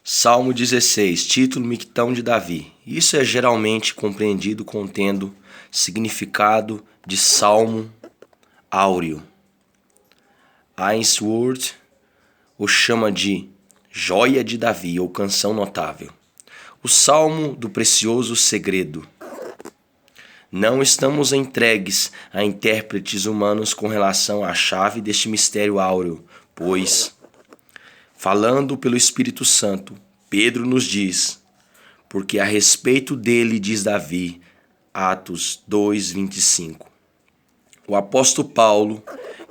Salmo 16, título Mictão de Davi. Isso é geralmente compreendido contendo significado de salmo áureo. Ainsworth o chama de joia de Davi ou canção notável. O salmo do precioso segredo. Não estamos entregues a intérpretes humanos com relação à chave deste mistério áureo, pois, falando pelo Espírito Santo, Pedro nos diz, porque a respeito dele diz Davi, Atos 2:25. O apóstolo Paulo,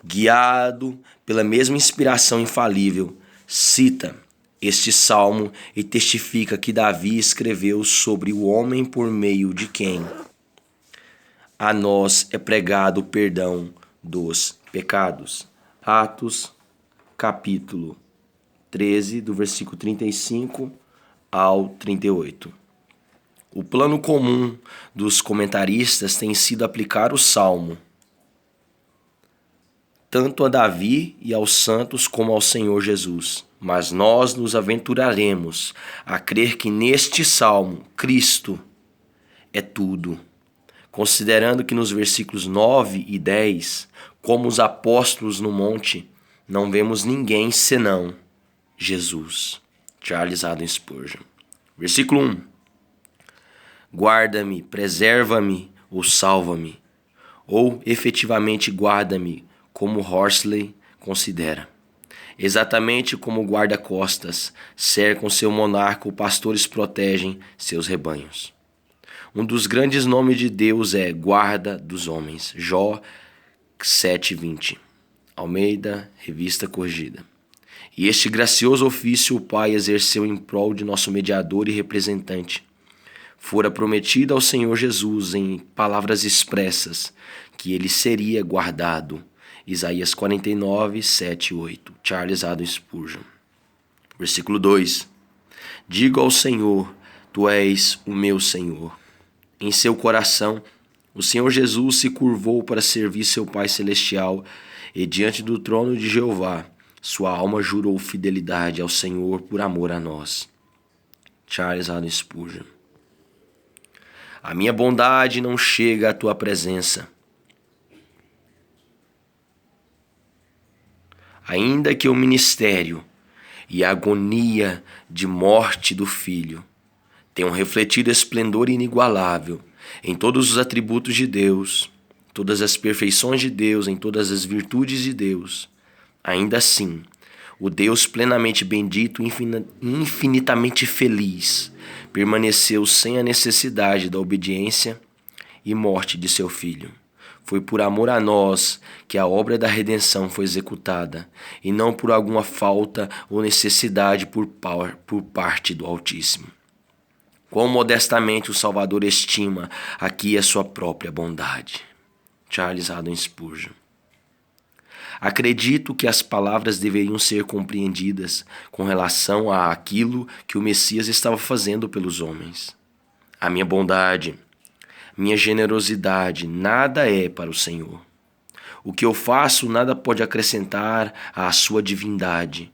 guiado pela mesma inspiração infalível, cita este salmo e testifica que Davi escreveu sobre o homem por meio de quem a nós é pregado o perdão dos pecados. Atos, capítulo 13, do versículo 35 ao 38. O plano comum dos comentaristas tem sido aplicar o salmo tanto a Davi e aos santos como ao Senhor Jesus. Mas nós nos aventuraremos a crer que neste salmo Cristo é tudo, considerando que nos versículos 9 e 10, como os apóstolos no monte, não vemos ninguém senão Jesus. Charles Haddon Spurgeon. Versículo 1. Guarda-me, preserva-me ou salva-me, ou efetivamente guarda-me, como Horsley considera. Exatamente como o guarda-costas cercam seu monarca, os pastores protegem seus rebanhos. Um dos grandes nomes de Deus é guarda dos homens. Jó 7:20. Almeida, Revista Corrigida. E este gracioso ofício o Pai exerceu em prol de nosso mediador e representante. Fora prometido ao Senhor Jesus em palavras expressas que ele seria guardado. Isaías 49, 7 e 8. Charles Haddon Spurgeon. Versículo 2. Digo ao Senhor, tu és o meu Senhor. Em seu coração, o Senhor Jesus se curvou para servir seu Pai Celestial e diante do trono de Jeová, sua alma jurou fidelidade ao Senhor por amor a nós. Charles Haddon Spurgeon. A minha bondade não chega à tua presença. Ainda que o ministério e a agonia de morte do Filho tenham refletido esplendor inigualável em todos os atributos de Deus, todas as perfeições de Deus, em todas as virtudes de Deus, ainda assim, o Deus plenamente bendito e infinitamente feliz permaneceu sem a necessidade da obediência e morte de seu Filho. Foi por amor a nós que a obra da redenção foi executada, e não por alguma falta ou necessidade por parte do Altíssimo. Quão modestamente o Salvador estima aqui a sua própria bondade. Charles Haddon Spurgeon. Acredito que as palavras deveriam ser compreendidas com relação a aquilo que o Messias estava fazendo pelos homens. A minha bondade, minha generosidade, nada é para o Senhor. O que eu faço nada pode acrescentar à sua divindade.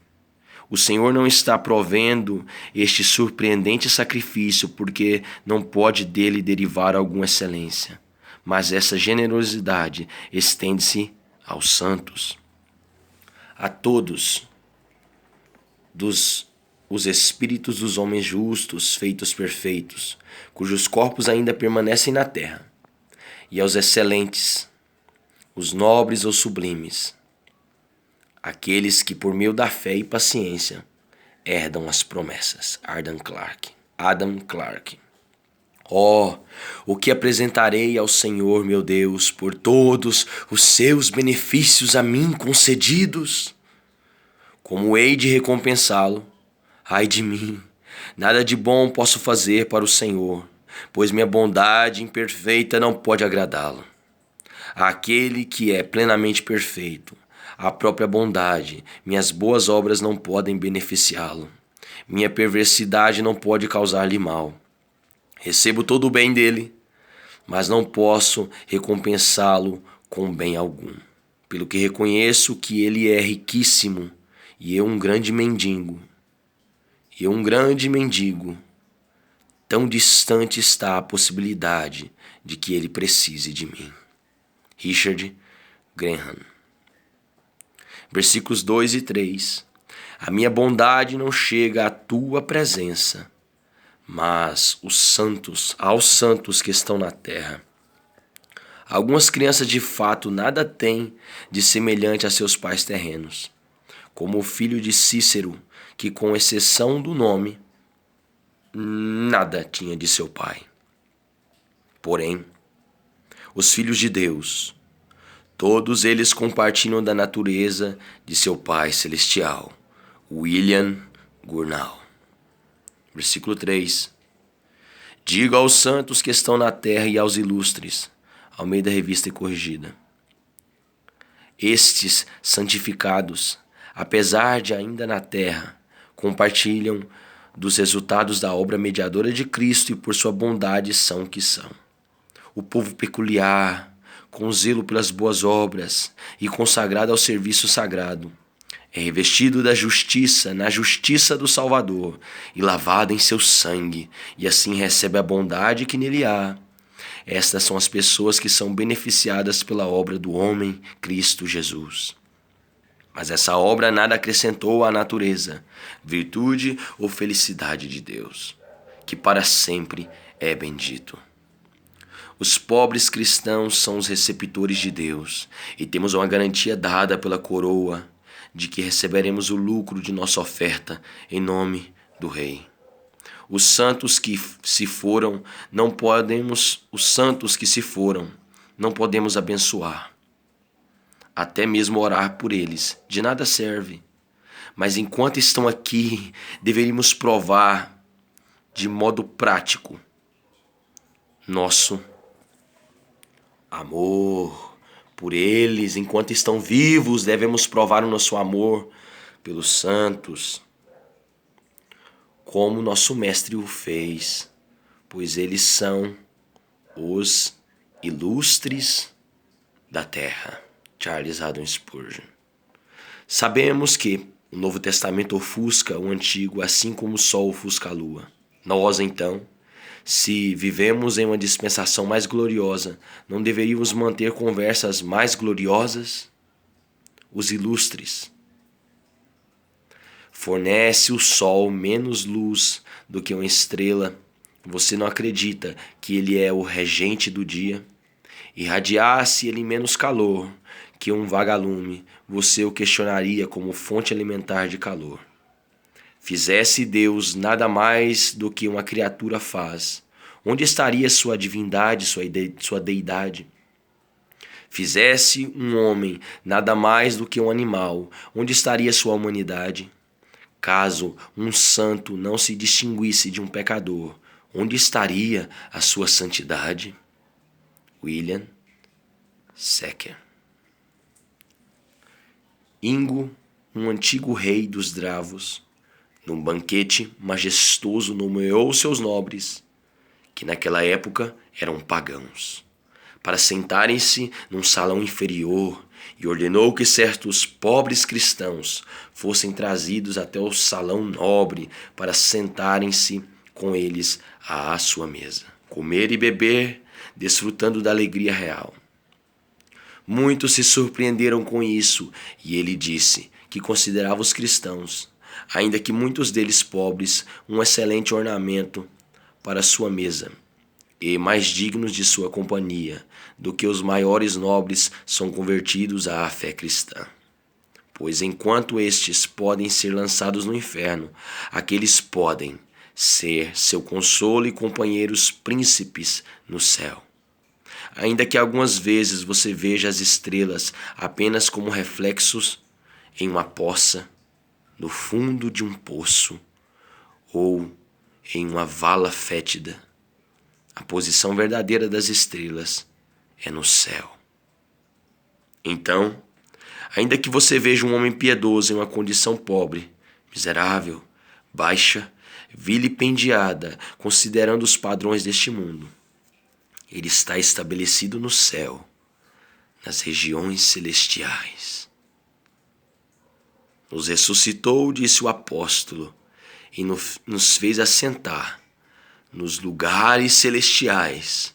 O Senhor não está provendo este surpreendente sacrifício porque não pode dele derivar alguma excelência. Mas essa generosidade estende-se aos santos, a todos os espíritos dos homens justos, feitos perfeitos, cujos corpos ainda permanecem na terra, e aos excelentes, os nobres ou sublimes, aqueles que por meio da fé e paciência herdam as promessas. Adam Clarke. Oh, o que apresentarei ao Senhor meu Deus por todos os seus benefícios a mim concedidos? Como hei de recompensá-lo? Ai de mim, nada de bom posso fazer para o Senhor, pois minha bondade imperfeita não pode agradá-lo. Aquele que é plenamente perfeito, a própria bondade, minhas boas obras não podem beneficiá-lo. Minha perversidade não pode causar-lhe mal. Recebo todo o bem dele, mas não posso recompensá-lo com bem algum, pelo que reconheço que ele é riquíssimo e eu um grande mendigo. e um grande mendigo, tão distante está a possibilidade de que ele precise de mim. Richard Graham. Versículos 2 e 3. A minha bondade não chega à tua presença, mas aos santos que estão na terra. Algumas crianças de fato nada têm de semelhante a seus pais terrenos, como o filho de Cícero, que com exceção do nome, nada tinha de seu pai. Porém, os filhos de Deus, todos eles compartilham da natureza de seu Pai Celestial. William Gurnall. Versículo 3. Digo aos santos que estão na terra e aos ilustres, Almeida Revista e Corrigida. Estes santificados, apesar de ainda na terra, compartilham dos resultados da obra mediadora de Cristo e por sua bondade são o que são. O povo peculiar, com zelo pelas boas obras e consagrado ao serviço sagrado, é revestido da justiça na justiça do Salvador e lavado em seu sangue, e assim recebe a bondade que nele há. Estas são as pessoas que são beneficiadas pela obra do homem Cristo Jesus. Mas essa obra nada acrescentou à natureza, virtude ou felicidade de Deus, que para sempre é bendito. Os pobres cristãos são os receptores de Deus e temos uma garantia dada pela coroa de que receberemos o lucro de nossa oferta em nome do Rei. Os santos que se foram, não podemos abençoar. Até mesmo orar por eles, de nada serve. Mas enquanto estão aqui, deveríamos provar de modo prático nosso amor por eles. Enquanto estão vivos, devemos provar o nosso amor pelos santos, como nosso mestre o fez, pois eles são os ilustres da terra. Charles Haddon Spurgeon. Sabemos que o Novo Testamento ofusca o Antigo, assim como o Sol ofusca a Lua. Nós, então, se vivemos em uma dispensação mais gloriosa, não deveríamos manter conversas mais gloriosas? Os ilustres. Fornece o sol menos luz do que uma estrela. Você não acredita que ele é o regente do dia? Irradiasse ele menos calor que um vagalume, você o questionaria como fonte alimentar de calor. Fizesse Deus nada mais do que uma criatura faz, onde estaria sua divindade, sua deidade? Fizesse um homem nada mais do que um animal, onde estaria sua humanidade? Caso um santo não se distinguisse de um pecador, onde estaria a sua santidade? William Secker. Ingo, um antigo rei dos Dravos, num banquete majestoso nomeou seus nobres, que naquela época eram pagãos, para sentarem-se num salão inferior, e ordenou que certos pobres cristãos fossem trazidos até o salão nobre para sentarem-se com eles à sua mesa, comer e beber, desfrutando da alegria real. Muitos se surpreenderam com isso, e ele disse que considerava os cristãos, ainda que muitos deles pobres, um excelente ornamento para sua mesa, e mais dignos de sua companhia do que os maiores nobres são convertidos à fé cristã. Pois enquanto estes podem ser lançados no inferno, aqueles podem ser seu consolo e companheiros príncipes no céu. Ainda que algumas vezes você veja as estrelas apenas como reflexos em uma poça, no fundo de um poço ou em uma vala fétida, a posição verdadeira das estrelas é no céu. Então, ainda que você veja um homem piedoso em uma condição pobre, miserável, baixa, vilipendiada, considerando os padrões deste mundo, ele está estabelecido no céu, nas regiões celestiais. Nos ressuscitou, disse o apóstolo, e nos fez assentar nos lugares celestiais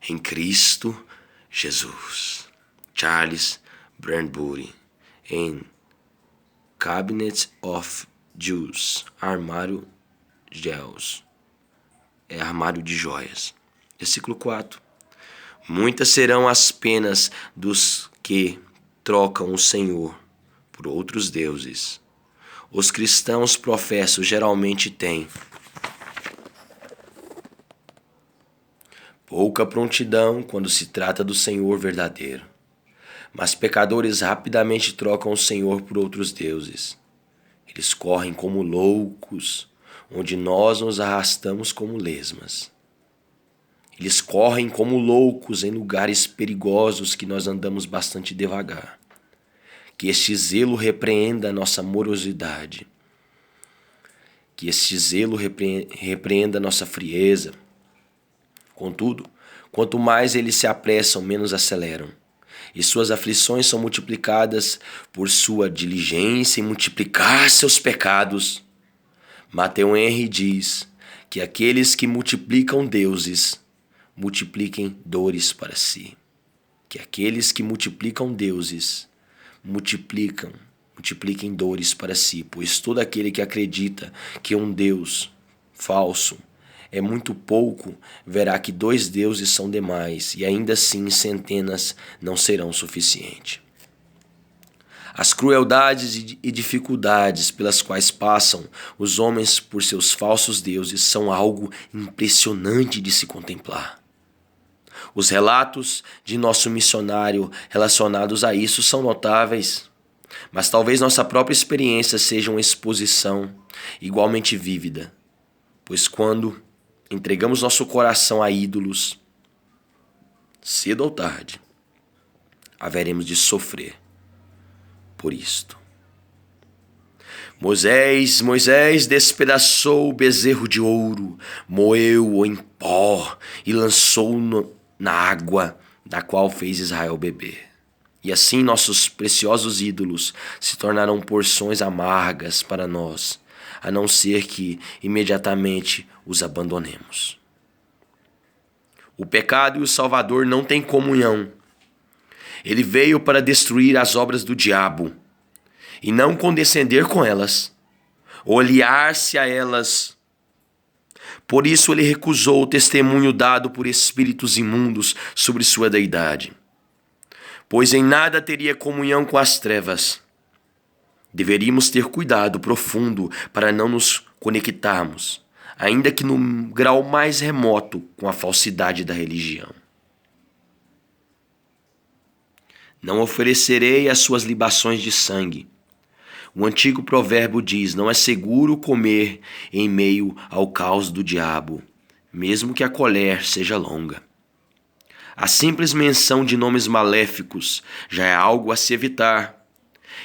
em Cristo Jesus. Charles Bradbury, em Cabinet of Jewels, armário de joias. Versículo 4. Muitas serão as penas dos que trocam o Senhor por outros deuses. Os cristãos professos geralmente têm pouca prontidão quando se trata do Senhor verdadeiro, mas pecadores rapidamente trocam o Senhor por outros deuses. Eles correm como loucos, onde nós nos arrastamos como lesmas. Eles correm como loucos em lugares perigosos que nós andamos bastante devagar. Que este zelo repreenda a nossa morosidade. Que este zelo repreenda a nossa frieza. Contudo, quanto mais eles se apressam, menos aceleram. E suas aflições são multiplicadas por sua diligência em multiplicar seus pecados. Matthew Henry diz que aqueles que multiplicam deuses, multipliquem dores para si. Que aqueles que multiplicam deuses, multipliquem dores para si, pois todo aquele que acredita que um Deus falso é muito pouco, verá que 2 deuses são demais, e ainda assim centenas não serão suficientes. As crueldades e dificuldades pelas quais passam os homens por seus falsos deuses são algo impressionante de se contemplar. Os relatos de nosso missionário relacionados a isso são notáveis, mas talvez nossa própria experiência seja uma exposição igualmente vívida, pois quando entregamos nosso coração a ídolos, cedo ou tarde, haveremos de sofrer por isto. Moisés despedaçou o bezerro de ouro, moeu-o em pó e lançou-o na água, da qual fez Israel beber. E assim nossos preciosos ídolos se tornaram porções amargas para nós, a não ser que imediatamente os abandonemos. O pecado e o Salvador não têm comunhão. Ele veio para destruir as obras do diabo e não condescender com elas, ou aliar-se a elas. Por isso ele recusou o testemunho dado por espíritos imundos sobre sua deidade, pois em nada teria comunhão com as trevas. Deveríamos ter cuidado profundo para não nos conectarmos, ainda que no grau mais remoto, com a falsidade da religião. Não oferecerei as suas libações de sangue. O antigo provérbio diz: não é seguro comer em meio ao caos do diabo, mesmo que a colher seja longa. A simples menção de nomes maléficos já é algo a se evitar,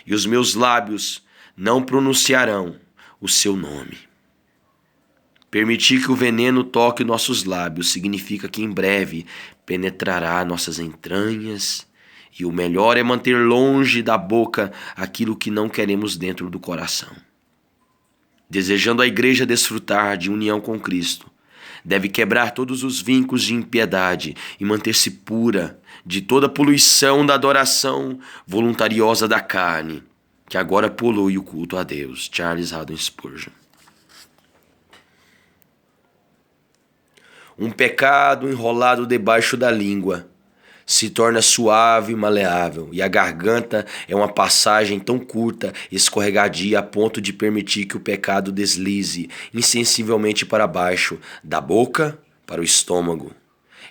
e os meus lábios não pronunciarão o seu nome. Permitir que o veneno toque nossos lábios significa que em breve penetrará nossas entranhas, e o melhor é manter longe da boca aquilo que não queremos dentro do coração. Desejando a igreja desfrutar de união com Cristo, deve quebrar todos os vínculos de impiedade e manter-se pura de toda poluição da adoração voluntariosa da carne, que agora polui o culto a Deus. Charles Haddon Spurgeon. Um pecado enrolado debaixo da língua se torna suave e maleável, e a garganta é uma passagem tão curta e escorregadia a ponto de permitir que o pecado deslize insensivelmente para baixo, da boca para o estômago.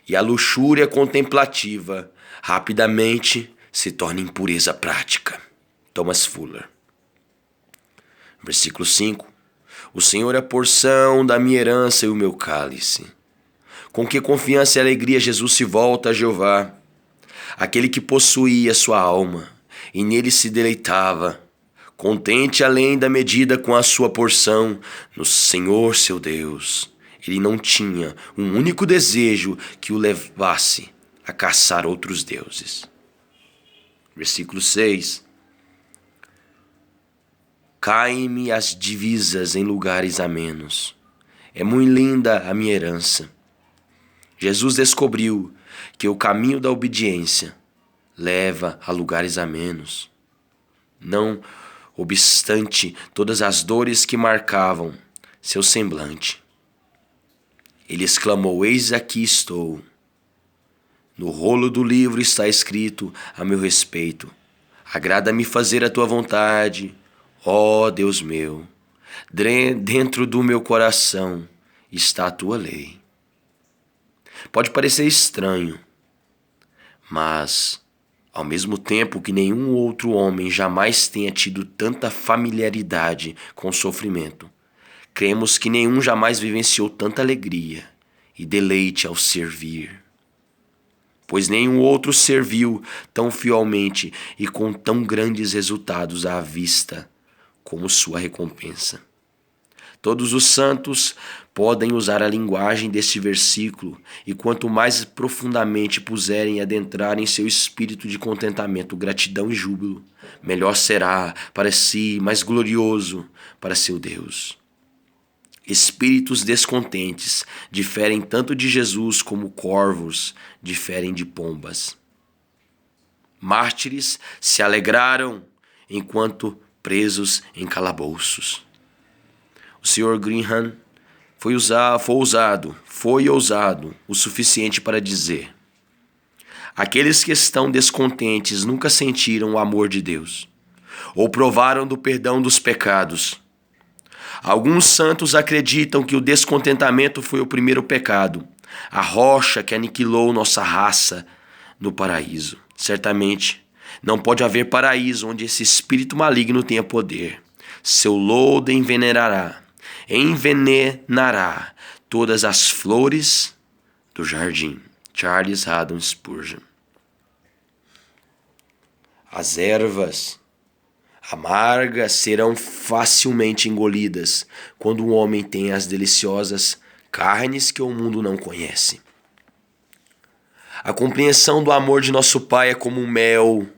E a luxúria contemplativa rapidamente se torna impureza prática. Thomas Fuller. Versículo 5. O Senhor é a porção da minha herança e o meu cálice. Com que confiança e alegria Jesus se volta a Jeová, aquele que possuía sua alma, e nele se deleitava, contente além da medida com a sua porção, no Senhor seu Deus. Ele não tinha um único desejo que o levasse a caçar outros deuses. Versículo 6. Caem-me as divisas em lugares amenos. É muito linda a minha herança. Jesus descobriu que o caminho da obediência leva a lugares amenos. Não obstante todas as dores que marcavam seu semblante, ele exclamou: eis aqui estou. No rolo do livro está escrito a meu respeito: agrada-me fazer a tua vontade, ó Deus meu. Dentro do meu coração está a tua lei. Pode parecer estranho, mas ao mesmo tempo que nenhum outro homem jamais tenha tido tanta familiaridade com o sofrimento, cremos que nenhum jamais vivenciou tanta alegria e deleite ao servir. Pois nenhum outro serviu tão fielmente e com tão grandes resultados à vista como sua recompensa. Todos os santos podem usar a linguagem deste versículo, e quanto mais profundamente puserem adentrar em seu espírito de contentamento, gratidão e júbilo, melhor será para si, mais glorioso para seu Deus. Espíritos descontentes diferem tanto de Jesus como corvos diferem de pombas. Mártires se alegraram enquanto presos em calabouços. O Sr. Greenham foi ousado o suficiente para dizer: aqueles que estão descontentes nunca sentiram o amor de Deus, ou provaram do perdão dos pecados. Alguns santos acreditam que o descontentamento foi o primeiro pecado, a rocha que aniquilou nossa raça no paraíso. Certamente, não pode haver paraíso onde esse espírito maligno tenha poder. Seu lodo envenenará todas as flores do jardim. Charles Haddon Spurgeon. As ervas amargas serão facilmente engolidas quando o homem tem as deliciosas carnes que o mundo não conhece. A compreensão do amor de nosso Pai é como um mel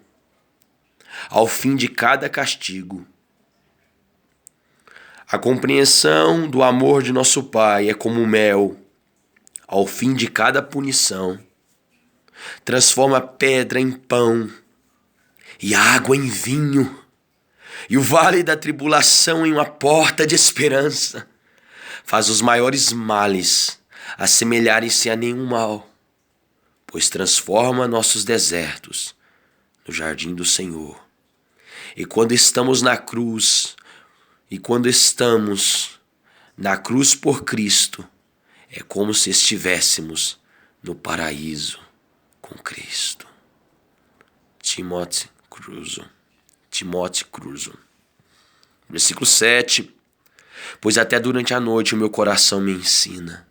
ao fim de cada castigo. A compreensão do amor de nosso Pai é como um mel ao fim de cada punição. Transforma pedra em pão e água em vinho, e o vale da tribulação em uma porta de esperança. Faz os maiores males assemelharem-se a nenhum mal, pois transforma nossos desertos no jardim do Senhor. E quando estamos na cruz por Cristo, é como se estivéssemos no paraíso com Cristo. Timothy Cruzo. Versículo 7. Pois até durante a noite o meu coração me ensina.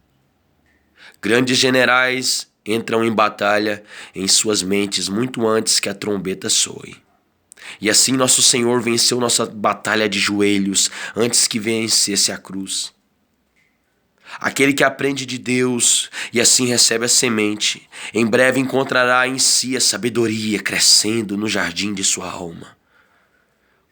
Grandes generais entram em batalha em suas mentes muito antes que a trombeta soe. E assim nosso Senhor venceu nossa batalha de joelhos antes que vencesse a cruz. Aquele que aprende de Deus e assim recebe a semente, em breve encontrará em si a sabedoria crescendo no jardim de sua alma.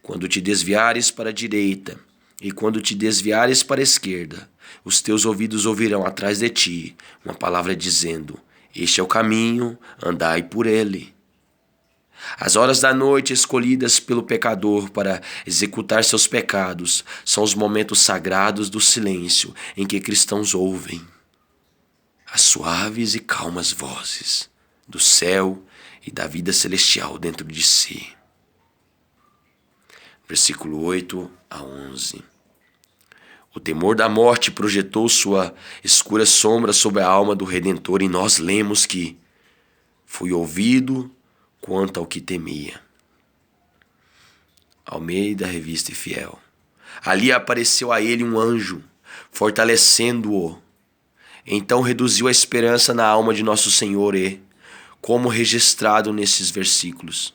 Quando te desviares para a direita e quando te desviares para a esquerda, os teus ouvidos ouvirão atrás de ti uma palavra dizendo: este é o caminho, andai por ele. As horas da noite escolhidas pelo pecador para executar seus pecados são os momentos sagrados do silêncio em que cristãos ouvem as suaves e calmas vozes do céu e da vida celestial dentro de si. Versículo 8 a 11. O temor da morte projetou sua escura sombra sobre a alma do Redentor, e nós lemos que fui ouvido quanto ao que temia. Almeida, Revista e Fiel. Ali apareceu a ele um anjo, fortalecendo-o. Então reduziu a esperança na alma de nosso Senhor e, como registrado nesses versículos,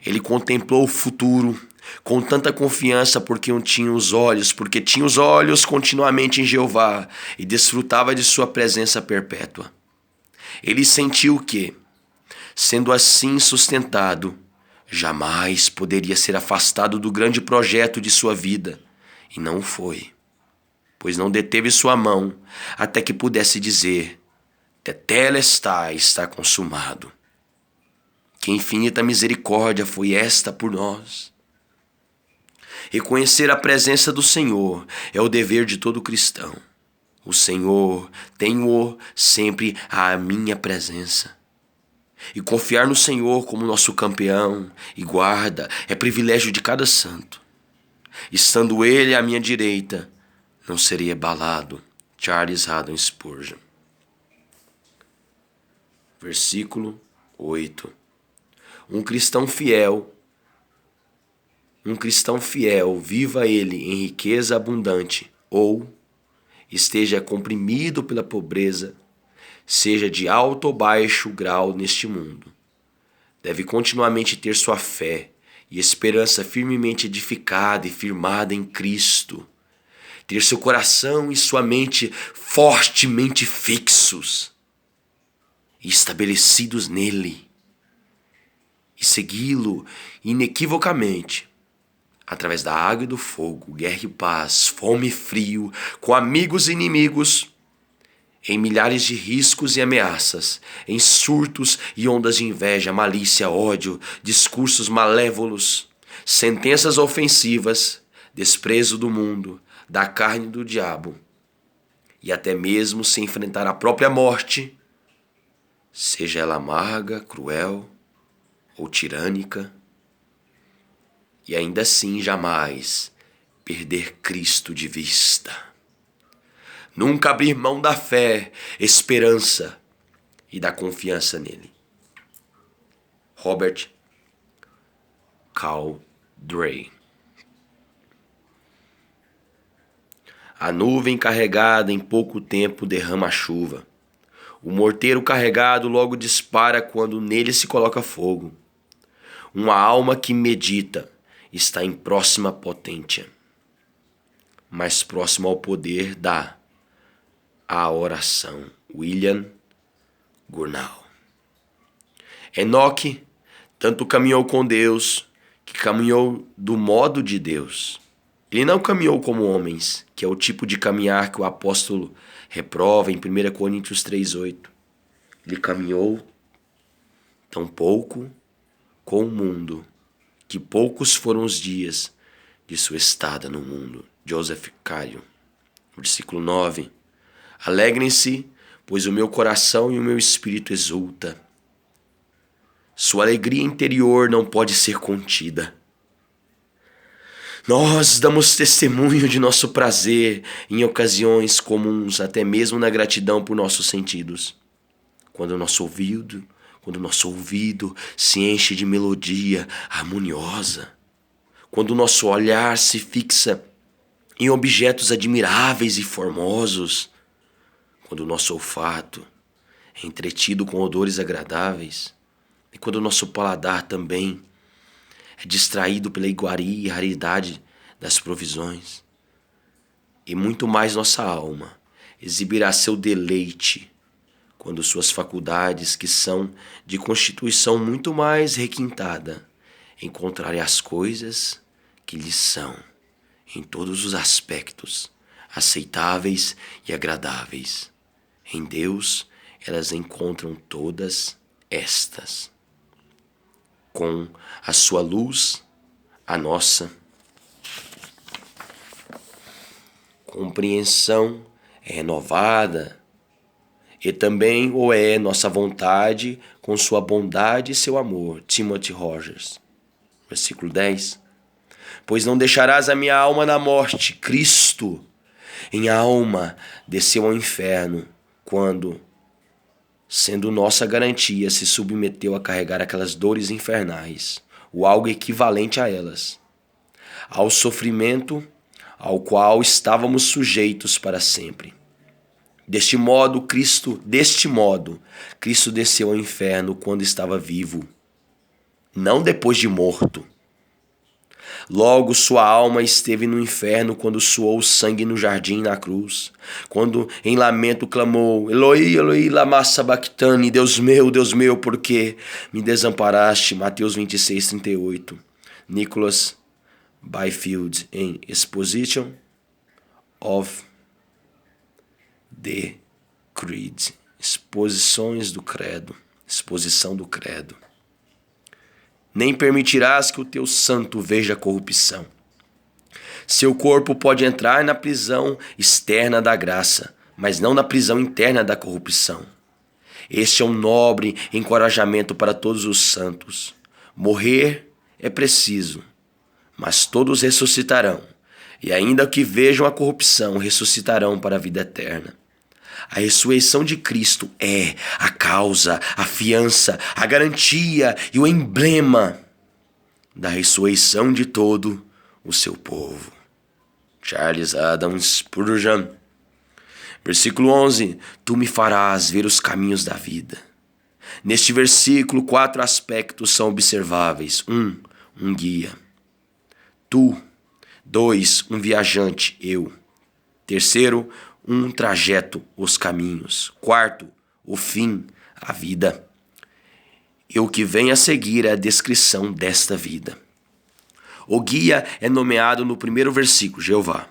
ele contemplou o futuro com tanta confiança porque tinha os olhos continuamente em Jeová e desfrutava de sua presença perpétua. Ele sentiu que, sendo assim sustentado, jamais poderia ser afastado do grande projeto de sua vida, e não foi, pois não deteve sua mão até que pudesse dizer: Tetelestai, está consumado. Que infinita misericórdia foi esta por nós. Reconhecer a presença do Senhor é o dever de todo cristão. O Senhor tem-o sempre à minha presença. E confiar no Senhor como nosso campeão e guarda é privilégio de cada santo. Estando Ele à minha direita, não serei abalado. Charles Haddon Spurgeon. Versículo 8. Um cristão fiel, viva ele em riqueza abundante, ou esteja comprimido pela pobreza, seja de alto ou baixo grau neste mundo. Deve continuamente ter sua fé e esperança firmemente edificada e firmada em Cristo. Ter seu coração e sua mente fortemente fixos e estabelecidos nele. E segui-lo inequivocamente, através da água e do fogo, guerra e paz, fome e frio, com amigos e inimigos, em milhares de riscos e ameaças, em surtos e ondas de inveja, malícia, ódio, discursos malévolos, sentenças ofensivas, desprezo do mundo, da carne e do diabo, e até mesmo se enfrentar a própria morte, seja ela amarga, cruel ou tirânica, e ainda assim jamais perder Cristo de vista. Nunca abrir mão da fé, esperança e da confiança nele. Robert Caldray. A nuvem carregada em pouco tempo derrama a chuva. O morteiro carregado logo dispara quando nele se coloca fogo. Uma alma que medita está em próxima potência, mais próximo ao poder da a oração. William Gurnall. Enoque tanto caminhou com Deus, que caminhou do modo de Deus. Ele não caminhou como homens, que é o tipo de caminhar que o apóstolo reprova em 1 Coríntios 3,8. Ele caminhou tão pouco com o mundo, que poucos foram os dias de sua estada no mundo. Joseph Caio. Versículo 9. Alegrem-se, pois o meu coração e o meu espírito exulta. Sua alegria interior não pode ser contida. Nós damos testemunho de nosso prazer em ocasiões comuns, até mesmo na gratidão por nossos sentidos. Quando o nosso ouvido se enche de melodia harmoniosa, quando o nosso olhar se fixa em objetos admiráveis e formosos, quando o nosso olfato é entretido com odores agradáveis, e quando o nosso paladar também é distraído pela iguaria e raridade das provisões, e muito mais nossa alma exibirá seu deleite quando suas faculdades, que são de constituição muito mais requintada, encontrarem as coisas que lhes são, em todos os aspectos, aceitáveis e agradáveis. Em Deus, elas encontram todas estas. Com a sua luz, a nossa compreensão é renovada, e também o é nossa vontade com sua bondade e seu amor. Timothy Rogers. Versículo 10. Pois não deixarás a minha alma na morte. Cristo em alma desceu ao inferno quando, sendo nossa garantia, se submeteu a carregar aquelas dores infernais, ou algo equivalente a elas, ao sofrimento ao qual estávamos sujeitos para sempre. Deste modo, Cristo desceu ao inferno quando estava vivo, não depois de morto. Logo sua alma esteve no inferno quando suou sangue no jardim na cruz. Quando em lamento clamou, Eloi, Eloi, lama sabachthani, Deus meu, por que me desamparaste? Mateus 26:38. Nicholas Byfield em Exposition of the Creed. Exposições do Credo. Exposição do Credo. Nem permitirás que o teu santo veja corrupção. Seu corpo pode entrar na prisão externa da graça, mas não na prisão interna da corrupção. Este é um nobre encorajamento para todos os santos. Morrer é preciso, mas todos ressuscitarão, e ainda que vejam a corrupção, ressuscitarão para a vida eterna. A ressurreição de Cristo é a causa, a fiança, a garantia e o emblema da ressurreição de todo o seu povo. Charles Adams Spurgeon. Versículo 11. Tu me farás ver os caminhos da vida. Neste versículo, 4 aspectos são observáveis. 1. Um guia. Tu. 2. Um viajante, eu. 3. Um trajeto, os caminhos. 4. O fim, a vida. E o que vem a seguir é a descrição desta vida. O guia é nomeado no primeiro versículo, Jeová.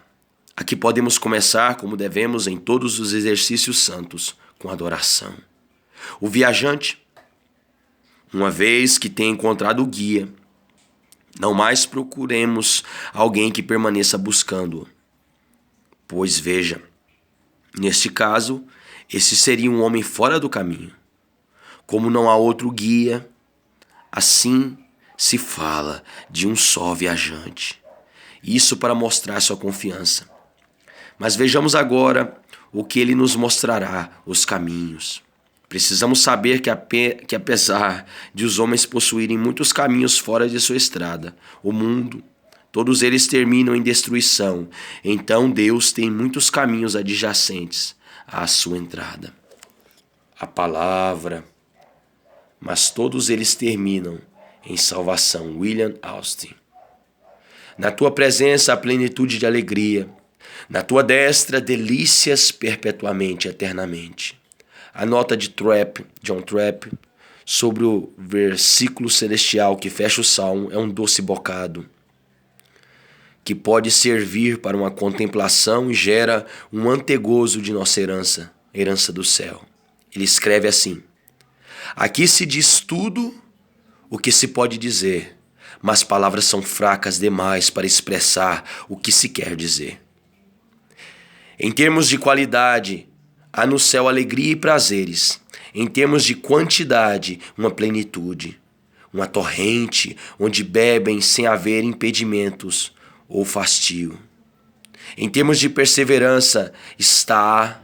Aqui podemos começar, como devemos em todos os exercícios santos, com adoração. O viajante, uma vez que tenha encontrado o guia, não mais procuremos alguém que permaneça buscando-o. Pois veja, neste caso, esse seria um homem fora do caminho. Como não há outro guia, assim se fala de um só viajante. Isso para mostrar sua confiança. Mas vejamos agora o que ele nos mostrará, os caminhos. Precisamos saber que apesar de os homens possuírem muitos caminhos fora de sua estrada, o mundo, todos eles terminam em destruição. Então Deus tem muitos caminhos adjacentes à sua entrada. A palavra, mas todos eles terminam em salvação. William Austin. Na tua presença há plenitude de alegria. Na tua destra, delícias perpetuamente, eternamente. A nota de John Trapp, sobre o versículo celestial que fecha o salmo é um doce bocado, que pode servir para uma contemplação e gera um antegozo de nossa herança do céu. Ele escreve assim: aqui se diz tudo o que se pode dizer, mas palavras são fracas demais para expressar o que se quer dizer. Em termos de qualidade, há no céu alegria e prazeres. Em termos de quantidade, uma plenitude, uma torrente onde bebem sem haver impedimentos ou fastio. Em termos de perseverança, está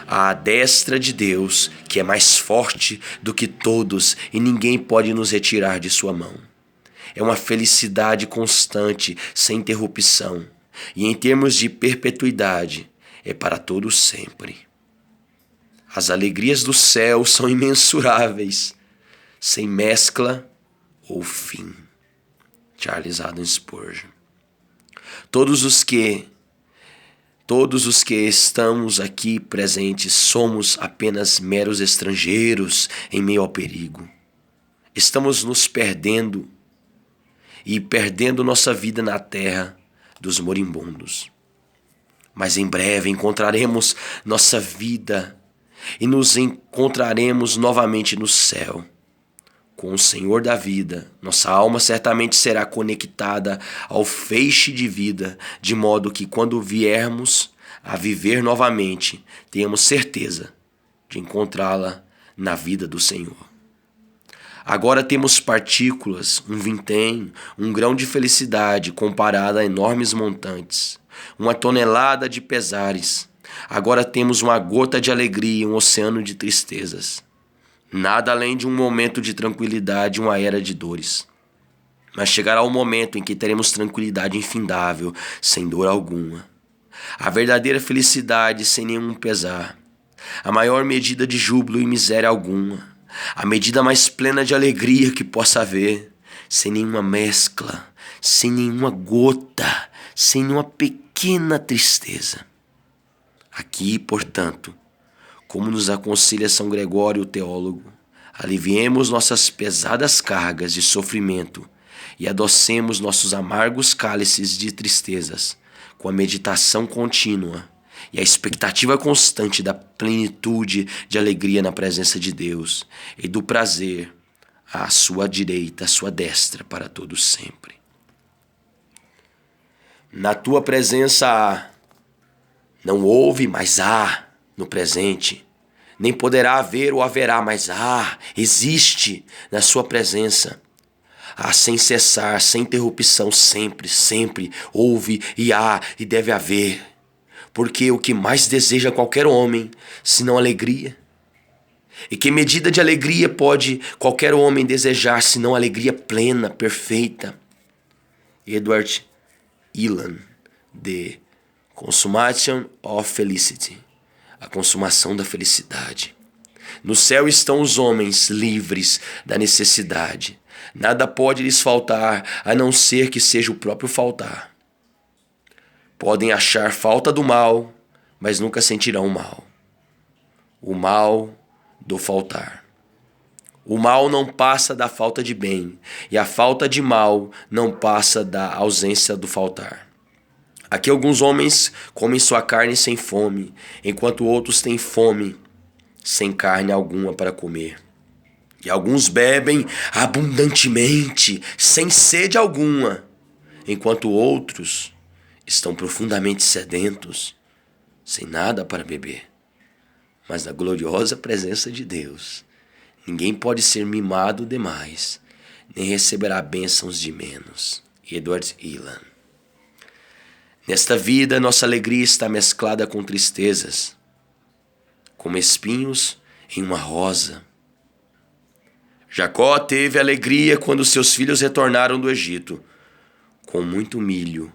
à destra de Deus, que é mais forte do que todos e ninguém pode nos retirar de sua mão. É uma felicidade constante, sem interrupção. E em termos de perpetuidade, é para todo sempre. As alegrias do céu são imensuráveis, sem mescla ou fim. Charles Adams Spurgeon. Todos os que estamos aqui presentes somos apenas meros estrangeiros em meio ao perigo. Estamos nos perdendo e perdendo nossa vida na terra dos moribundos. Mas em breve encontraremos nossa vida e nos encontraremos novamente no céu. Com o Senhor da vida, nossa alma certamente será conectada ao feixe de vida, de modo que quando viermos a viver novamente, tenhamos certeza de encontrá-la na vida do Senhor. Agora temos partículas, um vintém, um grão de felicidade comparado a enormes montantes, uma tonelada de pesares. Agora temos uma gota de alegria, um oceano de tristezas. Nada além de um momento de tranquilidade, uma era de dores. Mas chegará o momento em que teremos tranquilidade infindável, sem dor alguma. A verdadeira felicidade sem nenhum pesar. A maior medida de júbilo e miséria alguma. A medida mais plena de alegria que possa haver, sem nenhuma mescla, sem nenhuma gota, sem nenhuma pequena tristeza. Aqui, portanto, como nos aconselha São Gregório, o teólogo, aliviemos nossas pesadas cargas de sofrimento e adocemos nossos amargos cálices de tristezas com a meditação contínua e a expectativa constante da plenitude de alegria na presença de Deus e do prazer à sua direita, à sua destra, para todos sempre. Na tua presença há, não houve, mas há no presente. Nem poderá haver ou haverá, mas há, existe na sua presença. Há sem cessar, sem interrupção, sempre, sempre houve e há e deve haver. Porque o que mais deseja qualquer homem, senão alegria? E que medida de alegria pode qualquer homem desejar, senão alegria plena, perfeita? Edward Ellan, The Consummation of Felicity, a consumação da felicidade. No céu estão os homens livres da necessidade. Nada pode lhes faltar, a não ser que seja o próprio faltar. Podem achar falta do mal, mas nunca sentirão mal. O mal do faltar. O mal não passa da falta de bem, e a falta de mal não passa da ausência do faltar. Aqui alguns homens comem sua carne sem fome, enquanto outros têm fome, sem carne alguma para comer. E alguns bebem abundantemente, sem sede alguma, enquanto outros estão profundamente sedentos, sem nada para beber. Mas na gloriosa presença de Deus, ninguém pode ser mimado demais, nem receberá bênçãos de menos. Edward Ellan. Nesta vida, nossa alegria está mesclada com tristezas, como espinhos em uma rosa. Jacó teve alegria quando seus filhos retornaram do Egito, com muito milho,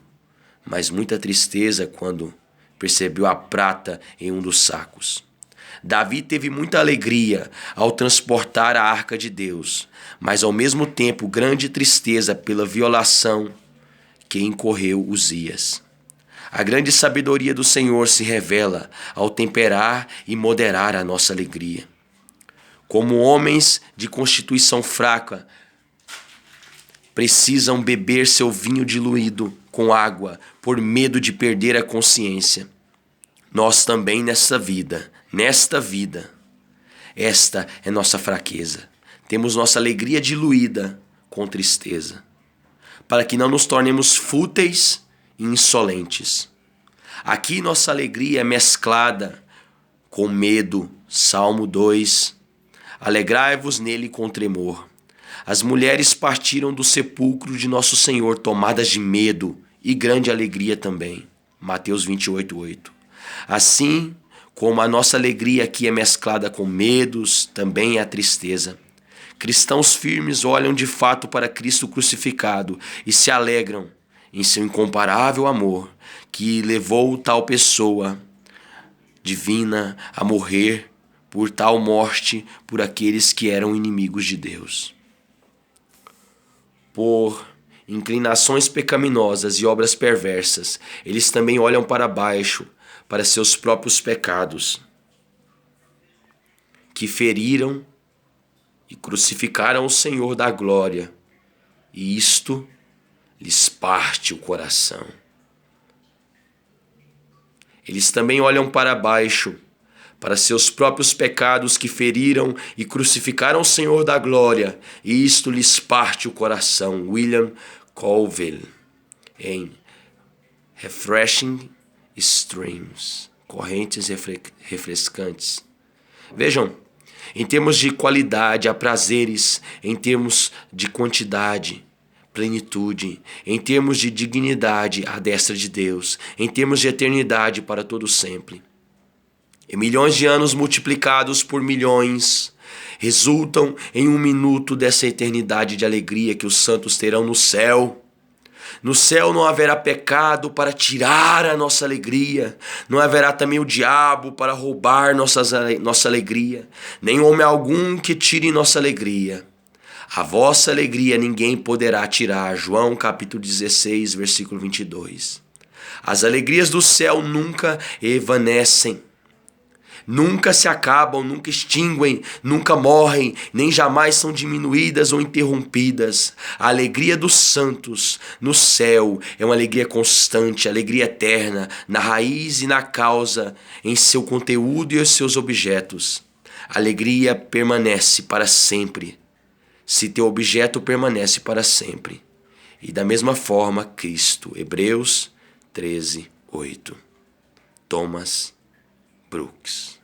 mas muita tristeza quando percebeu a prata em um dos sacos. Davi teve muita alegria ao transportar a arca de Deus, mas ao mesmo tempo grande tristeza pela violação que incorreu Uzias. A grande sabedoria do Senhor se revela ao temperar e moderar a nossa alegria. Como homens de constituição fraca, precisam beber seu vinho diluído com água por medo de perder a consciência. Nós também nesta vida, esta é nossa fraqueza. Temos nossa alegria diluída com tristeza, para que não nos tornemos fúteis e insolentes. Aqui nossa alegria é mesclada com medo. Salmo 2. Alegrai-vos nele com tremor. As mulheres partiram do sepulcro de nosso Senhor tomadas de medo e grande alegria também. Mateus 28:8. Assim como a nossa alegria aqui é mesclada com medos, também é a tristeza. Cristãos firmes olham de fato para Cristo crucificado e se alegram em seu incomparável amor, que levou tal pessoa divina a morrer por tal morte por aqueles que eram inimigos de Deus. Por inclinações pecaminosas e obras perversas, eles também olham para baixo, para seus próprios pecados, que feriram e crucificaram o Senhor da glória, e isto lhes parte o coração. Eles também olham para baixo, para seus próprios pecados que feriram e crucificaram o Senhor da glória, e isto lhes parte o coração. William Colville, em Refreshing Streams, correntes refrescantes. Vejam, em termos de qualidade, há prazeres, em termos de quantidade, plenitude, em termos de dignidade, à destra de Deus, em termos de eternidade para todo sempre. E milhões de anos multiplicados por milhões resultam em um minuto dessa eternidade de alegria que os santos terão no céu. No céu não haverá pecado para tirar a nossa alegria, não haverá também o diabo para roubar nossa alegria, nem homem algum que tire nossa alegria. A vossa alegria ninguém poderá tirar. João capítulo 16, versículo 22. As alegrias do céu nunca evanecem. Nunca se acabam, nunca extinguem, nunca morrem, nem jamais são diminuídas ou interrompidas. A alegria dos santos no céu é uma alegria constante, alegria eterna, na raiz e na causa, em seu conteúdo e os seus objetos. A alegria permanece para sempre, se teu objeto permanece para sempre. E da mesma forma, Cristo. Hebreus 13, 8. Thomas Brooks.